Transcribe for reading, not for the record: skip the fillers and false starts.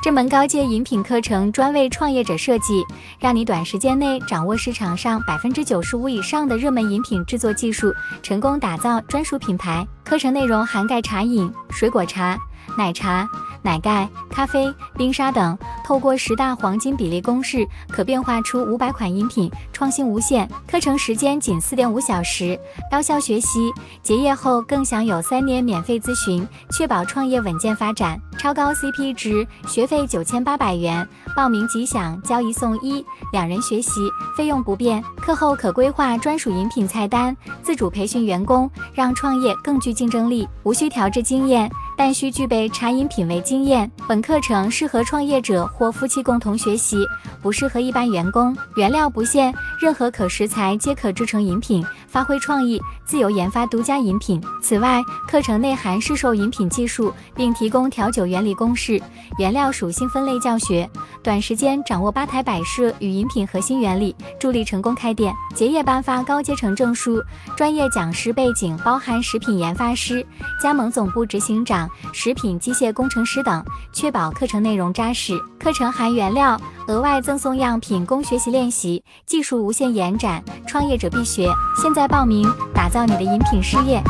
这门高阶饮品课程专为创业者设计，让你短时间内掌握市场上95%以上的热门饮品制作技术，成功打造专属品牌。课程内容涵盖茶饮、水果茶、奶茶、奶盖、咖啡、冰沙等，透过10大黄金比例公式，可变化出500款饮品，创新无限。课程时间仅4.5小时，高效学习，结业后更享有3年免费咨询，确保创业稳健发展。超高 CP 值，学费9800元，报名即享交一送一，2人学习，费用不变。课后可规划专属饮品菜单，自主培训员工，让创业更具竞争力。无需调制经验，但需具备茶饮品味经验。本课程适合创业者或夫妻共同学习，不适合一般员工。原料不限，任何可食材皆可制成饮品，发挥创意，自由研发独家饮品。此外，课程内含市售饮品技术，并提供调酒原理公式、原料属性分类教学，短时间掌握吧台摆设与饮品核心原理，助力成功开店。结业颁发高阶层证书，专业讲师背景包含食品研发师、加盟总部执行长、食品机械工程师等，确保课程内容扎实。课程含原料，额外赠送样品供学习练习，技术无限延展，创业者必学。现在报名，打造你的饮品事业。